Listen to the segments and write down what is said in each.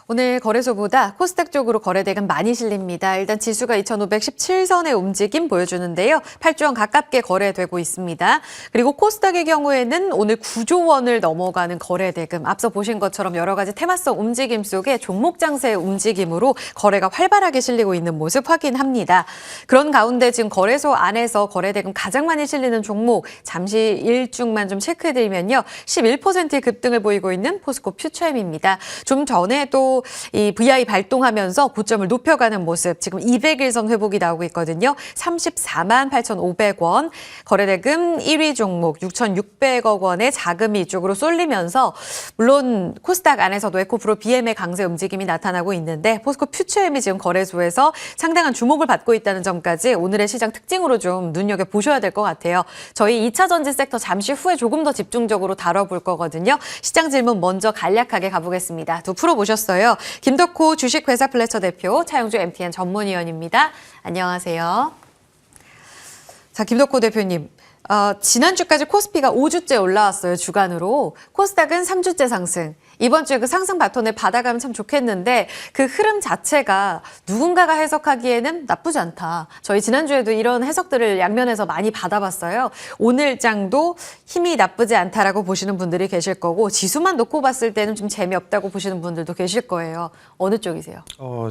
오늘 거래소보다 코스닥 쪽으로 거래대금 많이 실립니다. 일단 지수가 2,517선의 움직임 보여주는데요. 8조 원 가깝게 거래되고 있습니다. 그리고 코스닥의 경우에는 오늘 9조 원을 넘어가는 거래대금, 앞서 보신 것처럼 여러 가지 테마성 움직임 속에 종목 장세의 움직임으로 거래가 활발하게 실리고 있는 모습 확인합니다. 그런 가운데 지금 거래소 안에서 거래대금 가장 많이 실리는 종목, 잠시 일중만 좀 체크해드리면요. 11%의 급등을 보이고 있는 포스코 퓨처엠입니다. 좀 전에 또 이 VI 발동하면서 고점을 높여가는 모습, 지금 200일선 회복이 나오고 있거든요. 34만 8,500원, 거래대금 1위 종목 6,600억 원의 자금이 이쪽으로 쏠리면서 물론 코스닥 안에서도 에코프로 BM의 강세 움직임이 나타나고 있는데 포스코 퓨처엠이 지금 거래소에서 상당한 주목을 받고 있다는 점까지 오늘의 시장 특징으로 좀 눈여겨보셔야 될 것 같아요. 저희 2차 전지 섹터 잠시 후에 조금 더 집중적으로 다뤄볼 거거든요. 시장 질문 먼저 간략하게 가보겠습니다. 두 프로 모셨어요. 김덕호 주식회사 플래처 대표, 차영주 MTN 전문위원입니다. 안녕하세요. 자, 김덕호 대표님. 지난주까지 코스피가 5주째 올라왔어요, 주간으로. 코스닥은 3주째 상승. 이번 주에 그 상승 바톤을 받아가면 참 좋겠는데 그 흐름 자체가 누군가가 해석하기에는 나쁘지 않다. 저희 지난주에도 이런 해석들을 양면에서 많이 받아봤어요. 오늘 장도 힘이 나쁘지 않다라고 보시는 분들이 계실 거고 지수만 놓고 봤을 때는 좀 재미없다고 보시는 분들도 계실 거예요. 어느 쪽이세요?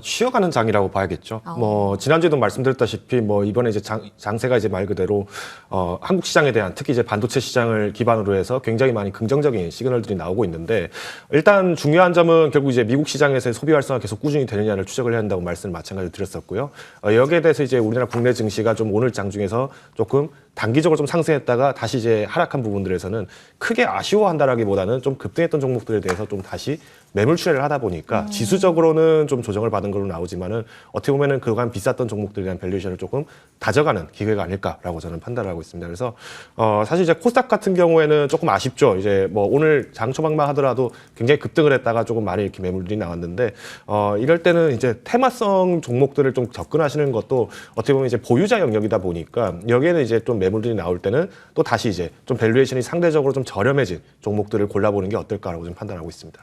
쉬어가는 장이라고 봐야겠죠. 지난주에도 말씀드렸다시피 이번에 이제 장세가 이제 말 그대로 한국 시장에 대한 특히 이제 반도체 시장을 기반으로 해서 굉장히 많이 긍정적인 시그널들이 나오고 있는데 일단 중요한 점은 결국 이제 미국 시장에서의 소비 활성화 계속 꾸준히 되느냐를 추적을 해야 한다고 말씀을 마찬가지로 드렸었고요. 여기에 대해서 이제 우리나라 국내 증시가 좀 오늘 장 중에서 조금 단기적으로 좀 상승했다가 다시 이제 하락한 부분들에서는 크게 아쉬워한다라기보다는 좀 급등했던 종목들에 대해서 좀 다시 매물 출회를 하다 보니까 지수적으로는 좀 조정을 받은 걸로 나오지만은 어떻게 보면은 그간 비쌌던 종목들에 대한 밸류에이션을 조금 다져가는 기회가 아닐까라고 저는 판단을 하고 있습니다. 그래서 사실 이제 코스닥 같은 경우에는 조금 아쉽죠. 이제 오늘 장 초반만 하더라도 굉장히 급등을 했다가 조금 많이 이렇게 매물들이 나왔는데 이럴 때는 이제 테마성 종목들을 좀 접근하시는 것도 어떻게 보면 이제 보유자 영역이다 보니까 여기에는 이제 좀 매물들이 나올 때는 또 다시 이제 좀 밸류에이션이 상대적으로 좀 저렴해진 종목들을 골라보는 게 어떨까라고 좀 판단하고 있습니다.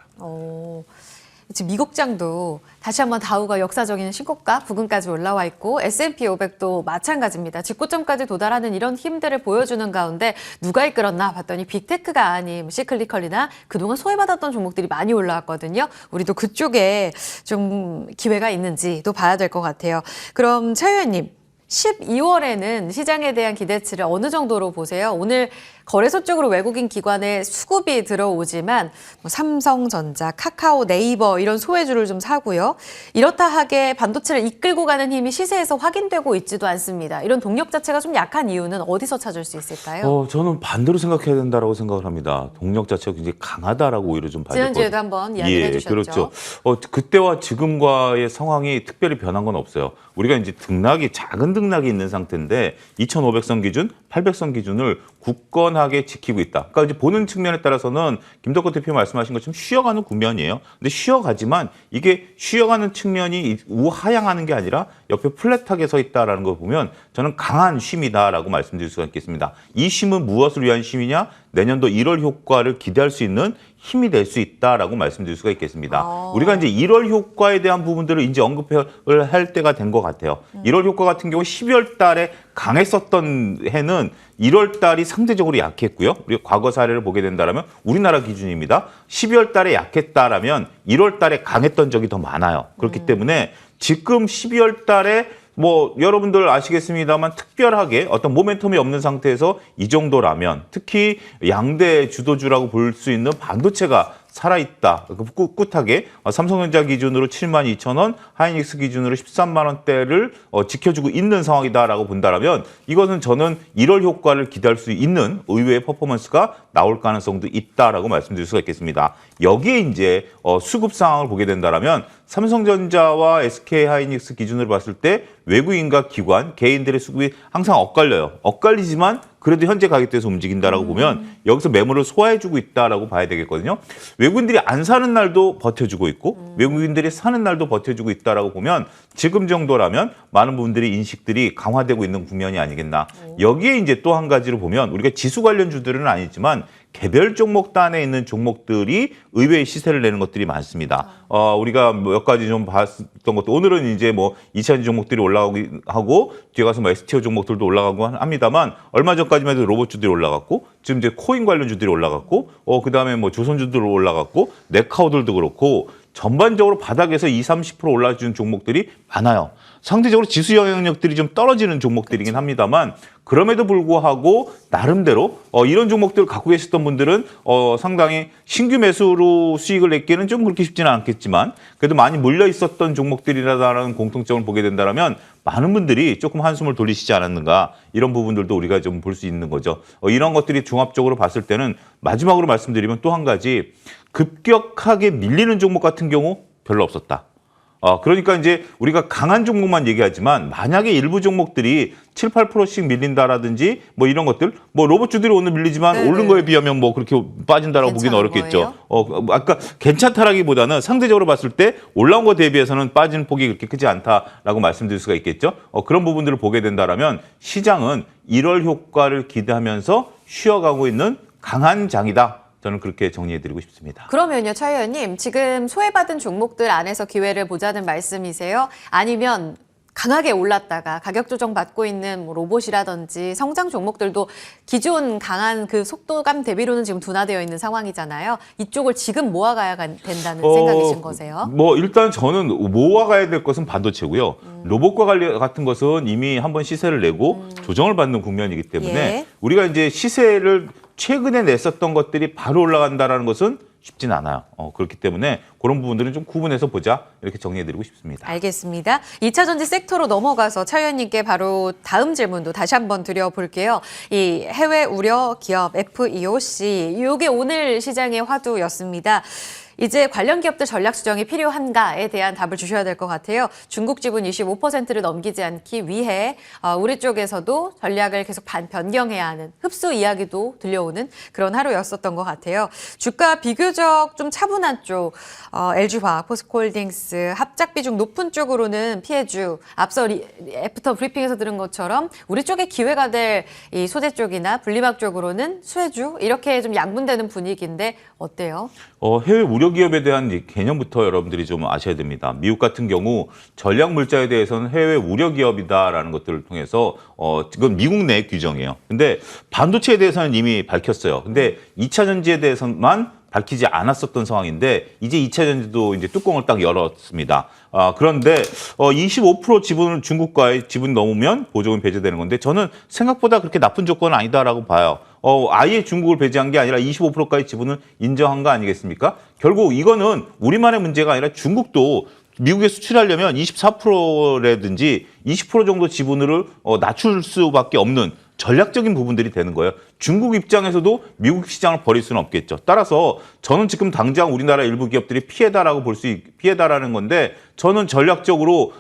지금 미국장도 다시 한번 다우가 역사적인 신고가 부근까지 올라와 있고 S&P 500도 마찬가지입니다. 직고점까지 도달하는 이런 힘들을 보여주는 가운데 누가 이끌었나 봤더니 빅테크가 아닌 시클리컬이나 그동안 소외받았던 종목들이 많이 올라왔거든요. 우리도 그쪽에 좀 기회가 있는지도 봐야 될 것 같아요. 그럼 차 의원님. 12월에는 시장에 대한 기대치를 어느 정도로 보세요? 오늘 거래소 쪽으로 외국인 기관의 수급이 들어오지만 삼성전자, 카카오, 네이버 이런 소외주를 좀 사고요. 이렇다 하게 반도체를 이끌고 가는 힘이 시세에서 확인되고 있지도 않습니다. 이런 동력 자체가 좀 약한 이유는 어디서 찾을 수 있을까요? 저는 반대로 생각해야 된다고 생각을 합니다. 동력 자체가 굉장히 강하다라고 오히려 좀 봐야 되거든요. 지난주에도 한번 이야기를 해주셨죠. 그렇죠. 그때와 지금과의 상황이 특별히 변한 건 없어요. 우리가 이제 작은 등락이 있는 상태인데 2,500선 기준, 800선 기준을 굳건하게 지키고 있다. 그러니까 이제 보는 측면에 따라서는 김덕호 대표 말씀하신 것처럼 쉬어가는 국면이에요. 근데 쉬어가지만 이게 쉬어가는 측면이 우하향하는 게 아니라 옆에 플랫하게 서 있다라는 걸 보면 저는 강한 쉼이다라고 말씀드릴 수가 있겠습니다. 이 쉼은 무엇을 위한 쉼이냐? 내년도 1월 효과를 기대할 수 있는 힘이 될 수 있다라고 말씀드릴 수가 있겠습니다. 우리가 이제 1월 효과에 대한 부분들을 이제 언급을 할 때가 된 것 같아요. 1월 효과 같은 경우 12월 달에 강했었던 해는 1월 달이 상대적으로 약했고요. 우리가 과거 사례를 보게 된다면 우리나라 기준입니다. 12월 달에 약했다라면 1월 달에 강했던 적이 더 많아요. 그렇기 때문에 지금 12월 달에 여러분들 아시겠습니다만 특별하게 어떤 모멘텀이 없는 상태에서 이 정도라면 특히 양대 주도주라고 볼 수 있는 반도체가 살아있다. 꿋꿋하게 삼성전자 기준으로 72,000원, 하이닉스 기준으로 13만 원대를 지켜주고 있는 상황이다라고 본다면 이것은 저는 1월 효과를 기대할 수 있는 의외의 퍼포먼스가 나올 가능성도 있다라고 말씀드릴 수가 있겠습니다. 여기에 이제 수급 상황을 보게 된다면 삼성전자와 SK하이닉스 기준으로 봤을 때 외국인과 기관, 개인들의 수급이 항상 엇갈려요. 엇갈리지만 그래도 현재 가격대에서 움직인다라고 보면 여기서 매물을 소화해주고 있다라고 봐야 되겠거든요. 외국인들이 안 사는 날도 버텨주고 있고 외국인들이 사는 날도 버텨주고 있다라고 보면 지금 정도라면 많은 부분들이 인식들이 강화되고 있는 국면이 아니겠나. 여기에 이제 또 한 가지로 보면 우리가 지수 관련주들은 아니지만 개별 종목단에 있는 종목들이 의외의 시세를 내는 것들이 많습니다. 우리가 몇 가지 좀 봤던 것도 오늘은 이제 뭐 2차전지 종목들이 올라가고 하고 뒤에 가서 뭐 STO 종목들도 올라가고 합니다만 얼마 전까지만 해도 로봇주들이 올라갔고 지금 이제 코인 관련주들이 올라갔고 그다음에 뭐 조선주들 올라갔고 네카오들도 그렇고 전반적으로 바닥에서 20-30% 올라준 종목들이 많아요. 상대적으로 지수 영향력들이 좀 떨어지는 종목들이긴 합니다만 그럼에도 불구하고 나름대로 이런 종목들을 갖고 계셨던 분들은 상당히 신규 매수로 수익을 냈기는 좀 그렇게 쉽지는 않겠지만 그래도 많이 몰려 있었던 종목들이라는 공통점을 보게 된다면 많은 분들이 조금 한숨을 돌리시지 않았는가 이런 부분들도 우리가 좀 볼 수 있는 거죠. 이런 것들이 종합적으로 봤을 때는 마지막으로 말씀드리면 또 한 가지 급격하게 밀리는 종목 같은 경우 별로 없었다. 그러니까 이제 우리가 강한 종목만 얘기하지만 만약에 일부 종목들이 7-8%씩 밀린다라든지 뭐 이런 것들 뭐 로봇주들이 오늘 밀리지만 네네. 오른 거에 비하면 뭐 그렇게 빠진다라고 보기는 어렵겠죠. 아까 괜찮다라기보다는 상대적으로 봤을 때 올라온 거 대비해서는 빠지는 폭이 그렇게 크지 않다라고 말씀드릴 수가 있겠죠. 그런 부분들을 보게 된다라면 시장은 1월 효과를 기대하면서 쉬어가고 있는 강한 장이다. 저는 그렇게 정리해드리고 싶습니다. 그러면요, 차 의원님, 지금 소외받은 종목들 안에서 기회를 보자는 말씀이세요? 아니면 강하게 올랐다가 가격 조정 받고 있는 뭐 로봇이라든지 성장 종목들도 기존 강한 그 속도감 대비로는 지금 둔화되어 있는 상황이잖아요. 이쪽을 지금 모아가야 된다는 생각이신 거세요? 뭐 일단 저는 모아가야 될 것은 반도체고요. 로봇과 같은 것은 이미 한번 시세를 내고 조정을 받는 국면이기 때문에 예. 우리가 이제 시세를 최근에 냈었던 것들이 바로 올라간다는 것은 쉽진 않아요. 그렇기 때문에 그런 부분들은 좀 구분해서 보자 이렇게 정리해드리고 싶습니다. 알겠습니다. 2차 전지 섹터로 넘어가서 차 의원님께 바로 다음 질문도 다시 한번 드려볼게요. 이 해외 우려 기업 FEOC, 이게 오늘 시장의 화두였습니다. 이제 관련 기업들 전략 수정이 필요한가에 대한 답을 주셔야 될 것 같아요. 중국 지분 25%를 넘기지 않기 위해 우리 쪽에서도 전략을 계속 변경해야 하는 흡수 이야기도 들려오는 그런 하루였었던 것 같아요. 주가 비교적 좀 차분한 쪽 LG화학, 포스코홀딩스 합작 비중 높은 쪽으로는 피해주. 앞서 애프터 브리핑에서 들은 것처럼 우리 쪽에 기회가 될 이 소재 쪽이나 분리막 쪽으로는 수혜주 이렇게 좀 양분되는 분위기인데 어때요? 해외 우려 기업에 대한 개념부터 여러분들이 좀 아셔야 됩니다. 미국 같은 경우 전략 물자에 대해서는 해외 우려 기업이다라는 것들을 통해서 이건 미국 내 규정이에요. 근데 반도체에 대해서는 이미 밝혔어요. 근데 2차 전지에 대해서만 밝히지 않았었던 상황인데 이제 2차 전지도 이제 뚜껑을 딱 열었습니다. 그런데 25% 지분을 중국과의 지분 넘으면 보조금 배제되는 건데 저는 생각보다 그렇게 나쁜 조건은 아니다라고 봐요. 아예 중국을 배제한 게 아니라 25%까지 지분을 인정한 거 아니겠습니까? 결국 이거는 우리만의 문제가 아니라 중국도 미국에 수출하려면 24%라든지 20% 정도 지분을 낮출 수밖에 없는 전략적인 부분들이 되는 거예요. 중국 입장에서도 미국 시장을 버릴 수는 없겠죠. 따라서 저는 지금 당장 우리나라 일부 기업들이 피해다라고 피해다라는 건데 저는 전략적으로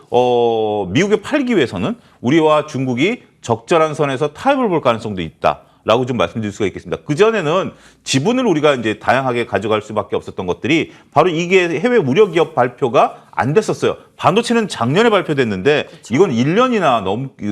미국에 팔기 위해서는 우리와 중국이 적절한 선에서 타협을 볼 가능성도 있다. 라고 좀 말씀드릴 수가 있겠습니다. 그전에는 지분을 우리가 이제 다양하게 가져갈 수밖에 없었던 것들이 바로 이게 해외 우려 기업 발표가 안 됐었어요. 반도체는 작년에 발표됐는데 그렇죠. 이건 1년이나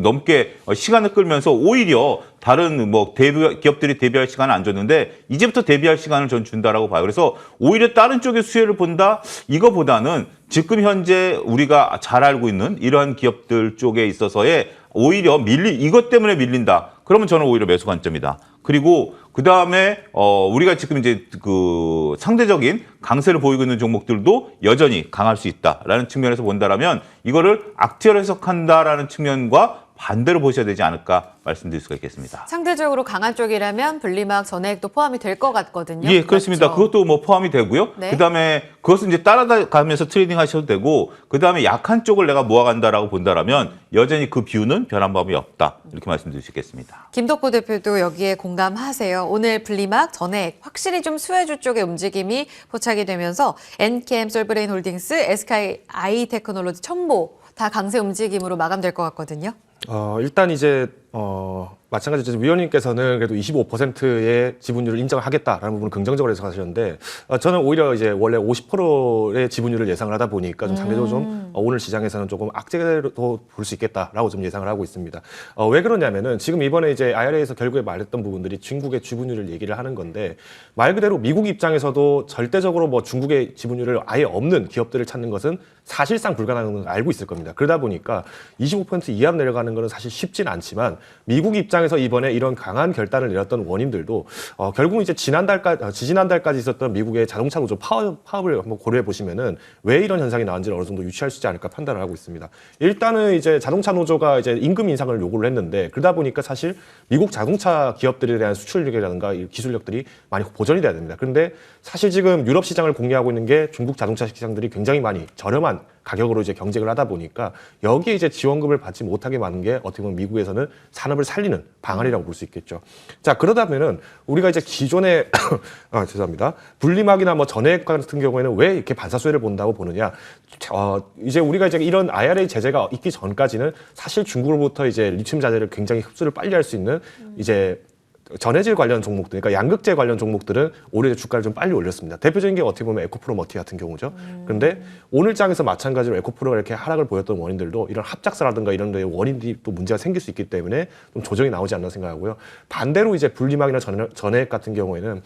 넘게 시간을 끌면서 오히려 다른 뭐 기업들이 대비할 시간을 안 줬는데 이제부터 대비할 시간을 전 준다라고 봐요. 그래서 오히려 다른 쪽의 수혜를 본다 이거보다는 지금 현재 우리가 잘 알고 있는 이러한 기업들 쪽에 있어서의 오히려 이것 때문에 밀린다. 그러면 저는 오히려 매수 관점이다. 그리고 그 다음에 우리가 지금 이제 그 상대적인 강세를 보이고 있는 종목들도 여전히 강할 수 있다라는 측면에서 본다라면 이거를 악재로 해석한다라는 측면과 반대로 보셔야 되지 않을까 말씀드릴 수가 있겠습니다. 상대적으로 강한 쪽이라면 분리막 전액도 포함이 될 것 같거든요. 예, 그렇습니다. 맞죠? 그것도 뭐 포함이 되고요. 네. 그다음에 그것은 이제 따라가면서 트레이딩 하셔도 되고 그다음에 약한 쪽을 내가 모아간다라고 본다라면 여전히 그 비율은 변한 법이 없다. 이렇게 말씀드릴 수 있겠습니다. 김덕구 대표도 여기에 공감하세요. 오늘 분리막 전액 확실히 좀 수혜주 쪽의 움직임이 포착이 되면서 엔캠, 솔브레인 홀딩스, SK 아이테크놀로지, 첨보 다 강세 움직임으로 마감될 것 같거든요. 일단 이제 마찬가지로 위원님께서는 그래도 25%의 지분율을 인정하겠다라는 부분을 긍정적으로 해석하셨는데 저는 오히려 이제 원래 50%의 지분율을 예상을 하다 보니까 좀 상대적으로 좀 오늘 시장에서는 조금 악재로 볼 수 있겠다라고 좀 예상을 하고 있습니다. 왜 그러냐면은 지금 이번에 이제 IRA에서 결국에 말했던 부분들이 중국의 지분율을 얘기를 하는 건데 말 그대로 미국 입장에서도 절대적으로 뭐 중국의 지분율을 아예 없는 기업들을 찾는 것은 사실상 불가능한 걸 알고 있을 겁니다. 그러다 보니까 25% 이하로 내려가는 것은 사실 쉽진 않지만 미국 입장에서 이번에 이런 강한 결단을 내렸던 원인들도 결국은 이제 지지난달까지 있었던 미국의 자동차 노조 파업을 한번 고려해 보시면은 왜 이런 현상이 나왔는지를 어느 정도 유추할 수 있지 않을까 판단을 하고 있습니다. 일단은 이제 자동차 노조가 이제 임금 인상을 요구를 했는데 그러다 보니까 사실 미국 자동차 기업들에 대한 수출력이라든가 기술력들이 많이 보전이 돼야 됩니다. 그런데 사실 지금 유럽 시장을 공략하고 있는 게 중국 자동차 시장들이 굉장히 많이 저렴한 가격으로 이제 경쟁을 하다 보니까 여기에 이제 지원금을 받지 못하게 만든 게 어떻게 보면 미국에서는 산업을 살리는 방안이라고 볼 수 있겠죠. 자, 그러다면은 우리가 이제 기존의 죄송합니다. 분리막이나 뭐 전해액 같은 경우에는 왜 이렇게 반사수혜를 본다고 보느냐? 이제 우리가 이제 이런 IRA 제재가 있기 전까지는 사실 중국으로부터 이제 리튬 자재를 굉장히 흡수를 빨리 할 수 있는 이제 전해질 관련 종목들, 그러니까 양극재 관련 종목들은 올해 주가를 좀 빨리 올렸습니다. 대표적인 게 어떻게 보면 에코프로 머티 같은 경우죠. 그런데 오늘 장에서 마찬가지로 에코프로가 이렇게 하락을 보였던 원인들도 이런 합작사라든가 이런 데 원인들이 또 문제가 생길 수 있기 때문에 좀 조정이 나오지 않나 생각하고요. 반대로 이제 분리막이나 전해액 같은 경우에는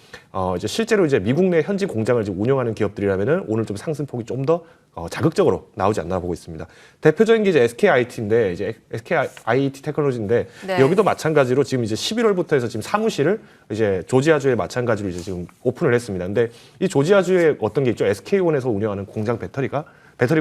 이제 실제로 이제 미국 내 현지 공장을 이제 운영하는 기업들이라면은 오늘 좀 상승폭이 좀 더 자극적으로 나오지 않나 보고 있습니다. 대표적인 게 이제 SKIT인데 이제 SKIT 테크놀로지인데 네. 여기도 마찬가지로 지금 이제 11월부터 해서 지금 사무실을 이제 조지아주에 마찬가지로 이제 지금 오픈을 했습니다. 근데 이 조지아주에 어떤 게 있죠? SK온에서 운영하는 공장 배터리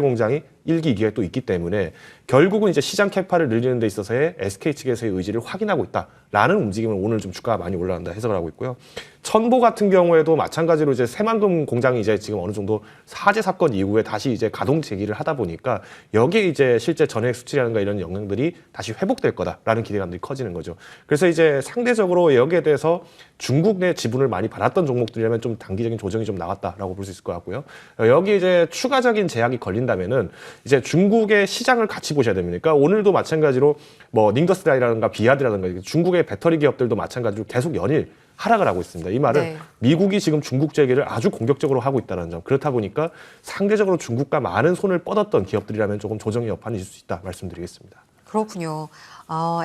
공장이 1기, 2기에 또 있기 때문에 결국은 이제 시장 캐파를 늘리는 데 있어서의 SK 측에서의 의지를 확인하고 있다라는 움직임을 오늘 좀 주가가 많이 올라간다 해석을 하고 있고요. 천보 같은 경우에도 마찬가지로 이제 새만금 공장이 이제 지금 어느 정도 화재 사건 이후에 다시 이제 가동 재기를 하다 보니까 여기에 이제 실제 전해액 수출이라든가 이런 영향들이 다시 회복될 거다라는 기대감들이 커지는 거죠. 그래서 이제 상대적으로 여기에 대해서 중국 내 지분을 많이 받았던 종목들이라면 좀 단기적인 조정이 좀 나왔다라고 볼 수 있을 것 같고요. 여기 이제 추가적인 제약이 걸린다면은 이제 중국의 시장을 같이 보셔야 됩니다. 그러니까 오늘도 마찬가지로 뭐 닝더스라이라든가 비아드라든가 중국의 배터리 기업들도 마찬가지로 계속 연일 하락을 하고 있습니다. 이 말은 네. 미국이 지금 중국 재기를 아주 공격적으로 하고 있다는 점. 그렇다 보니까 상대적으로 중국과 많은 손을 뻗었던 기업들이라면 조금 조정의 여파는 있을 수 있다 말씀드리겠습니다. 그렇군요.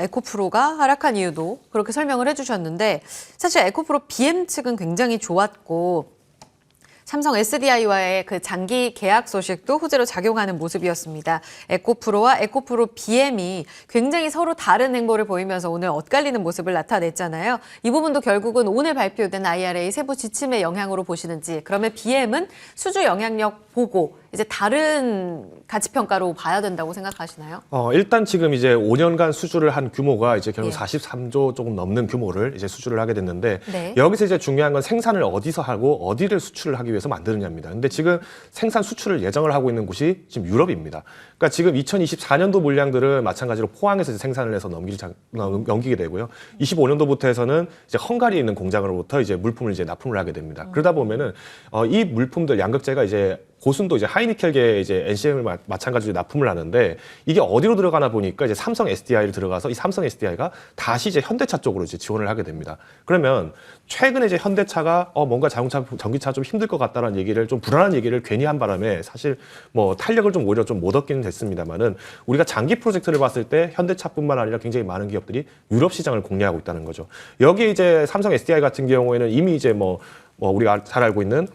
에코프로가 하락한 이유도 그렇게 설명을 해주셨는데 사실 에코프로 BM 측은 굉장히 좋았고 삼성 SDI와의 그 장기 계약 소식도 호재로 작용하는 모습이었습니다. 에코프로와 에코프로 BM이 굉장히 서로 다른 행보를 보이면서 오늘 엇갈리는 모습을 나타냈잖아요. 이 부분도 결국은 오늘 발표된 IRA 세부 지침의 영향으로 보시는지, 그러면 BM은 수주 영향력 보고 이제 다른 가치 평가로 봐야 된다고 생각하시나요? 일단 지금 이제 5년간 수주를 한 규모가 이제 결국 예. 43조 조금 넘는 규모를 이제 수주를 하게 됐는데 네. 여기서 이제 중요한 건 생산을 어디서 하고 어디를 수출을 하기 위해서 만드느냐입니다. 근데 지금 생산 수출을 예정을 하고 있는 곳이 지금 유럽입니다. 그러니까 지금 2024년도 물량들은 마찬가지로 포항에서 이제 생산을 해서 넘기게 되고요. 25년도부터 해서는 이제 헝가리에 있는 공장으로부터 이제 물품을 이제 납품을 하게 됩니다. 그러다 보면은 이 물품들 양극재가 이제 고순도 이제 하이니켈계 이제 NCM을 마찬가지로 납품을 하는데 이게 어디로 들어가나 보니까 이제 삼성 SDI를 들어가서 이 삼성 SDI가 다시 이제 현대차 쪽으로 이제 지원을 하게 됩니다. 그러면 최근에 이제 현대차가 뭔가 자동차, 전기차 좀 힘들 것 같다라는 얘기를 좀 불안한 얘기를 괜히 한 바람에 사실 뭐 탄력을 좀 오히려 좀 못 얻기는 됐습니다만은 우리가 장기 프로젝트를 봤을 때 현대차뿐만 아니라 굉장히 많은 기업들이 유럽 시장을 공략하고 있다는 거죠. 여기에 이제 삼성 SDI 같은 경우에는 이미 이제 뭐 우리가 잘 알고 있는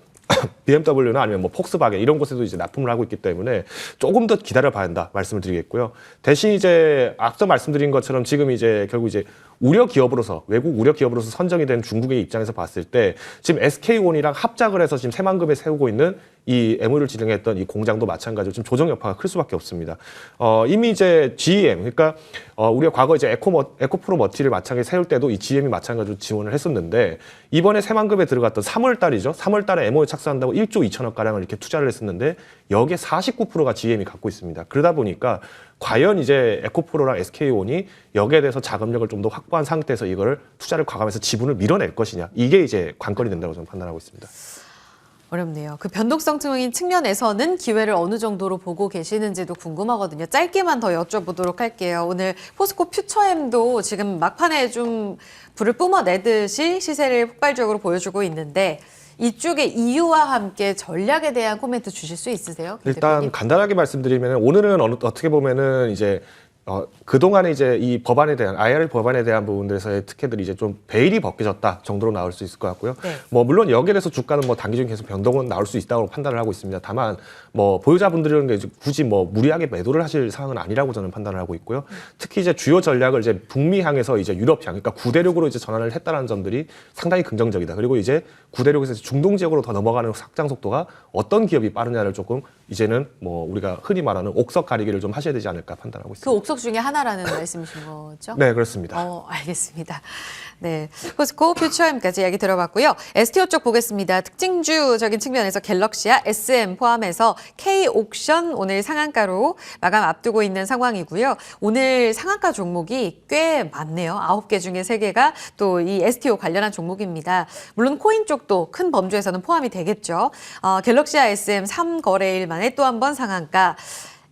BMW나 아니면 뭐 폭스바겐 이런 곳에도 이제 납품을 하고 있기 때문에 조금 더 기다려 봐야 한다 말씀을 드리겠고요. 대신 이제 앞서 말씀드린 것처럼 지금 이제 결국 이제 우려 기업으로서 외국 우려 기업으로서 선정이 된 중국의 입장에서 봤을 때 지금 SK온이랑 합작을 해서 지금 새만금에 세우고 있는 이 MOU를 진행했던 이 공장도 마찬가지로 지금 조정 여파가 클 수밖에 없습니다. 이미 이제 GM 그러니까 우리가 과거 이제 에코프로 머티를 마찬가지로 세울 때도 이 GM이 마찬가지로 지원을 했었는데 이번에 새만금에 들어갔던 3월 달이죠. 3월 달에 MOU 착수한다고 1조 2천억 가량을 이렇게 투자를 했었는데 여기에 49%가 GM이 갖고 있습니다. 그러다 보니까 과연 이제 에코프로랑 SK온이 여기에 대해서 자금력을 좀 더 확보한 상태에서 이걸 투자를 과감해서 지분을 밀어낼 것이냐 이게 이제 관건이 된다고 저는 판단하고 있습니다. 어렵네요. 그 변동성적인 측면에서는 기회를 어느 정도로 보고 계시는지도 궁금하거든요. 짧게만 더 여쭤보도록 할게요. 오늘 포스코 퓨처엠도 지금 막판에 좀 불을 뿜어내듯이 시세를 폭발적으로 보여주고 있는데 이쪽의 이유와 함께 전략에 대한 코멘트 주실 수 있으세요? 김 일단 대표님? 간단하게 말씀드리면 오늘은 어떻게 보면은 이제 그동안에 이제 이 법안에 대한 IRA 법안에 대한 부분들에서의 특혜들이 이제 좀 베일이 벗겨졌다 정도로 나올 수 있을 것 같고요. 네. 뭐 물론 여기에 대해서 주가는 뭐 단기 중에 계속 변동은 나올 수 있다고 판단을 하고 있습니다. 다만 뭐 보유자분들은 이제 굳이 뭐 무리하게 매도를 하실 상황은 아니라고 저는 판단을 하고 있고요. 특히 이제 주요 전략을 이제 북미 향해서 이제 유럽 향, 그러니까 구대륙으로 이제 전환을 했다는 점들이 상당히 긍정적이다. 그리고 이제 구대륙에서 중동 지역으로 더 넘어가는 확장 속도가 어떤 기업이 빠르냐를 조금 이제는 뭐 우리가 흔히 말하는 옥석 가리기를 좀 하셔야 되지 않을까 판단하고 있습니다. 그 옥석 중에 하나라는 말씀이신 거죠? 네, 그렇습니다. 알겠습니다. 네, 포스코 퓨처엠까지 이야기 들어봤고요. STO 쪽 보겠습니다. 특징주적인 측면에서 갤럭시와 SM 포함해서 K옥션 오늘 상한가로 마감 앞두고 있는 상황이고요. 오늘 상한가 종목이 꽤 많네요. 9개 중에 3개가 또 이 STO 관련한 종목입니다. 물론 코인 쪽도 큰 범주에서는 포함이 되겠죠. 갤럭시와 SM 3거래일 만에 또 한 번 상한가.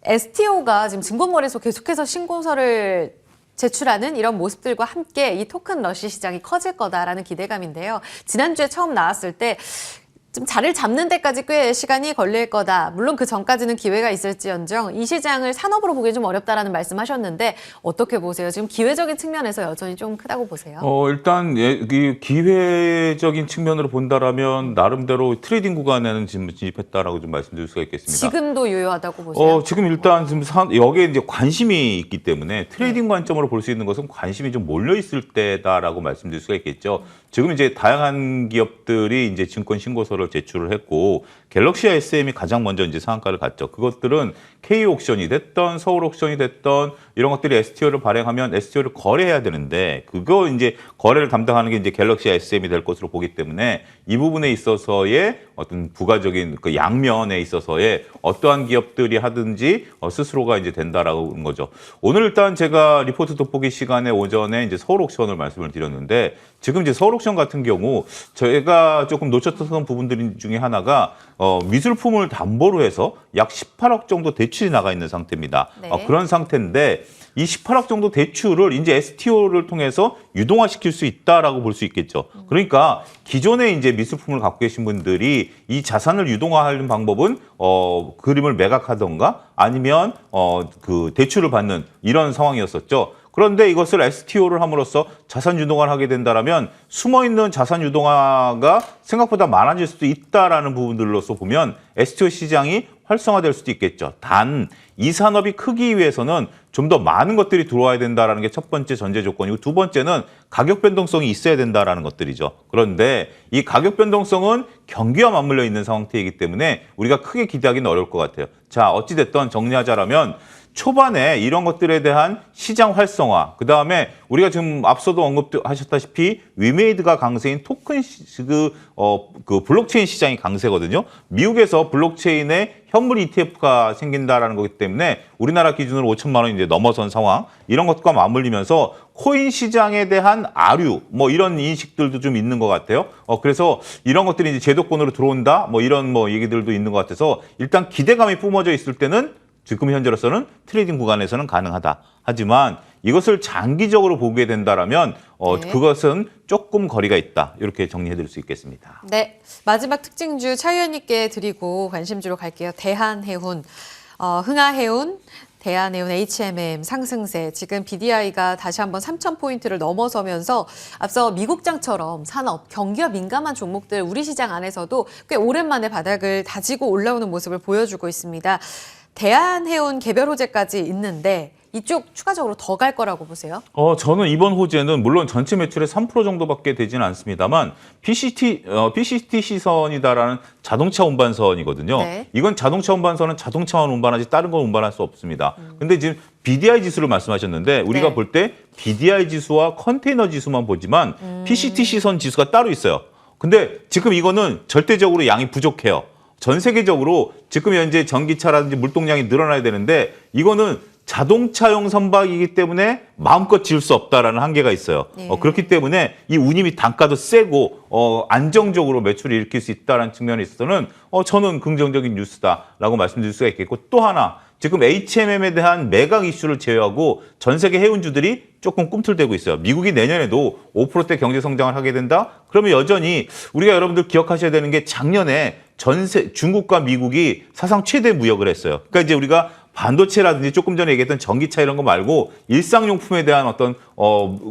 STO가 지금 증권거래소 계속해서 신고서를 제출하는 이런 모습들과 함께 이 토큰 러시 시장이 커질 거다라는 기대감인데요. 지난주에 처음 나왔을 때 좀 자리를 잡는 데까지 꽤 시간이 걸릴 거다. 물론 그 전까지는 기회가 있을지언정 이 시장을 산업으로 보기 좀 어렵다라는 말씀하셨는데 어떻게 보세요? 지금 기회적인 측면에서 여전히 좀 크다고 보세요? 일단 이 기회적인 측면으로 본다라면 나름대로 트레이딩 구간에는 지금 진입했다라고 좀 말씀드릴 수가 있겠습니다. 지금도 유효하다고 보세요? 지금 일단 지금 여기에 이제 관심이 있기 때문에 트레이딩 관점으로 볼 수 있는 것은 관심이 좀 몰려 있을 때다라고 말씀드릴 수가 있겠죠. 지금 이제 다양한 기업들이 이제 증권 신고서를 제출을 했고 갤럭시와 SM이 가장 먼저 이제 상한가를 갔죠. 그것들은 K 옥션이 됐던 서울 옥션이 됐던 이런 것들이 STO를 발행하면 STO를 거래해야 되는데 그거 이제 거래를 담당하는 게 이제 갤럭시와 SM이 될 것으로 보기 때문에 이 부분에 있어서의 어떤 부가적인 그 양면에 있어서의 어떠한 기업들이 하든지 스스로가 이제 된다라고 하는 거죠. 오늘 일단 제가 리포트 돋보기 시간에 오전에 이제 서울 옥션을 말씀을 드렸는데 지금 이제 서울 옥션 같은 경우 저희가 조금 놓쳤던 부분들 중에 하나가 미술품을 담보로 해서 약 18억 정도 대출이 나가 있는 상태입니다. 네. 그런 상태인데 이 18억 정도 대출을 이제 STO를 통해서 유동화시킬 수 있다라고 볼 수 있겠죠. 그러니까 기존에 이제 미술품을 갖고 계신 분들이 이 자산을 유동화하는 방법은 그림을 매각하던가 아니면 그 대출을 받는 이런 상황이었었죠. 그런데 이것을 STO를 함으로써 자산 유동화를 하게 된다라면 숨어있는 자산 유동화가 생각보다 많아질 수도 있다라는 부분들로서 보면 STO 시장이 활성화될 수도 있겠죠. 단 이 산업이 크기 위해서는 좀 더 많은 것들이 들어와야 된다라는 게 첫 번째 전제 조건이고 두 번째는 가격 변동성이 있어야 된다라는 것들이죠. 그런데 이 가격 변동성은 경기와 맞물려 있는 상태이기 때문에 우리가 크게 기대하기는 어려울 것 같아요. 자, 어찌됐든 정리하자라면 초반에 이런 것들에 대한 시장 활성화, 그 다음에 우리가 지금 앞서도 언급하셨다시피 위메이드가 강세인 토큰 그 블록체인 시장이 강세거든요. 미국에서 블록체인에 현물 ETF가 생긴다라는 거기 때문에 우리나라 기준으로 5천만 원이 이제 넘어선 상황, 이런 것과 맞물리면서 코인 시장에 대한 아류, 뭐 이런 인식들도 좀 있는 것 같아요. 그래서 이런 것들이 이제 제도권으로 들어온다, 뭐 이런 뭐 얘기들도 있는 것 같아서 일단 기대감이 뿜어져 있을 때는 지금 현재로서는 트레이딩 구간에서는 가능하다. 하지만 이것을 장기적으로 보게 된다라면 네. 그것은 조금 거리가 있다. 이렇게 정리해드릴 수 있겠습니다. 네, 마지막 특징주 차 의원님께 드리고 관심주로 갈게요. 대한해운, 흥하해운, 대한해운 HMM 상승세. 지금 BDI가 다시 한번 3,000포인트를 넘어서면서 앞서 미국장처럼 산업, 경기와 민감한 종목들 우리 시장 안에서도 꽤 오랜만에 바닥을 다지고 올라오는 모습을 보여주고 있습니다. 대한해운 개별 호재까지 있는데 이쪽 추가적으로 더 갈 거라고 보세요? 저는 이번 호재는 물론 전체 매출의 3% 정도밖에 되지는 않습니다만 PCT 시선이다라는 자동차 운반선이거든요. 네. 이건 자동차 운반선은 자동차만 운반하지 다른 건 운반할 수 없습니다. 근데 지금 BDI 지수를 말씀하셨는데 우리가 네. 볼 때 BDI 지수와 컨테이너 지수만 보지만 PCT 시선 지수가 따로 있어요. 근데 지금 이거는 절대적으로 양이 부족해요. 전 세계적으로 지금 현재 전기차라든지 물동량이 늘어나야 되는데 이거는 자동차용 선박이기 때문에 마음껏 지을 수 없다라는 한계가 있어요. 네. 그렇기 때문에 이 운임이 단가도 세고 안정적으로 매출을 일으킬 수 있다는 측면에 있어서는 저는 긍정적인 뉴스다라고 말씀드릴 수가 있겠고, 또 하나 지금 HMM에 대한 매각 이슈를 제외하고 전 세계 해운주들이 조금 꿈틀대고 있어요. 미국이 내년에도 5%대 경제 성장을 하게 된다? 그러면 여전히 우리가 여러분들 기억하셔야 되는 게 작년에 중국과 미국이 사상 최대 무역을 했어요. 그러니까 이제 우리가 반도체라든지 조금 전에 얘기했던 전기차 이런 거 말고 일상용품에 대한 어떤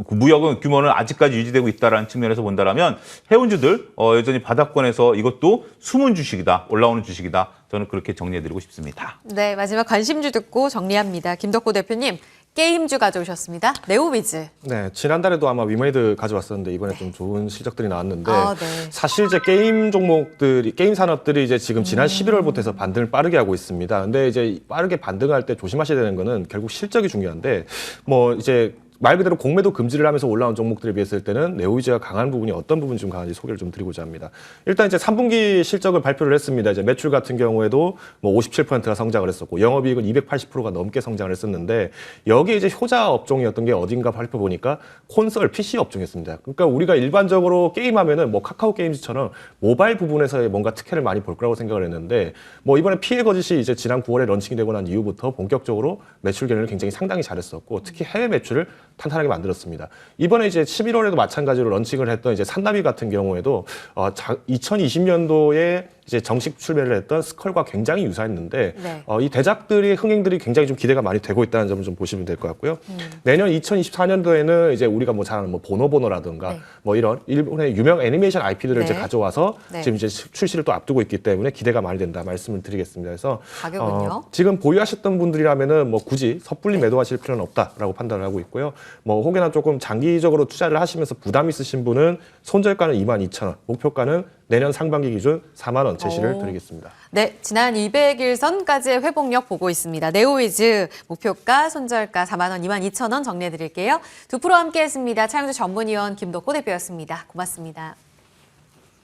무역은 규모는 아직까지 유지되고 있다는 측면에서 본다라면 해운주들 여전히 바닥권에서 이것도 숨은 주식이다, 올라오는 주식이다. 저는 그렇게 정리해드리고 싶습니다. 네, 마지막 관심주 듣고 정리합니다. 김덕호 대표님, 게임주 가져오셨습니다. 네오위즈. 네, 지난달에도 아마 위메이드 가져왔었는데 이번에 좀 좋은 실적들이 나왔는데 네. 사실 이제 게임 종목들이, 게임 산업들이 이제 지금 지난 11월부터 해서 반등을 빠르게 하고 있습니다. 근데 이제 빠르게 반등할 때 조심하셔야 되는 거는 결국 실적이 중요한데, 뭐 이제 말 그대로 공매도 금지를 하면서 올라온 종목들에 비했을 때는 네오위즈가 강한 부분이 어떤 부분이 좀 강한지 소개를 좀 드리고자 합니다. 일단 이제 3분기 실적을 발표를 했습니다. 이제 매출 같은 경우에도 뭐 57%가 성장을 했었고 영업이익은 280%가 넘게 성장을 했었는데, 여기 이제 효자 업종이었던 게 어딘가 살펴보니까 콘솔, PC 업종이었습니다. 그러니까 우리가 일반적으로 게임하면은 뭐 카카오 게임즈처럼 모바일 부분에서 뭔가 특혜를 많이 볼 거라고 생각을 했는데, 뭐 이번에 피해 거짓이 이제 지난 9월에 런칭이 되고 난 이후부터 본격적으로 매출 견인을 굉장히 상당히 잘했었고, 특히 해외 매출을 탄탄하게 만들었습니다. 이번에 이제 11월에도 마찬가지로 런칭을 했던 이제 산나비 같은 경우에도 2020년도에 이제 정식 출시를 했던 스컬과 굉장히 유사했는데, 네. 이 대작들의 흥행들이 굉장히 좀 기대가 많이 되고 있다는 점을 좀 보시면 될 것 같고요. 내년 2024년도에는 이제 우리가 뭐 잘 아는 뭐 보노보노라든가 네. 뭐 이런 일본의 유명 애니메이션 IP들을 네. 이제 가져와서 네. 지금 이제 출시를 또 앞두고 있기 때문에 기대가 많이 된다 말씀을 드리겠습니다. 그래서 가격은요? 지금 보유하셨던 분들이라면은 뭐 굳이 섣불리 매도하실 필요는 없다라고 판단을 하고 있고요. 뭐 혹여나 조금 장기적으로 투자를 하시면서 부담 있으신 분은 손절가는 22,000원, 목표가는 내년 상반기 기준 4만 원 제시를 드리겠습니다. 네, 지난 200일선까지의 회복력 보고 있습니다. 네오위즈 목표가, 손절가 4만 원, 22,000원 정리해드릴게요. 두 프로 함께했습니다. 차영주 전문위원 김덕호 대표였습니다. 고맙습니다.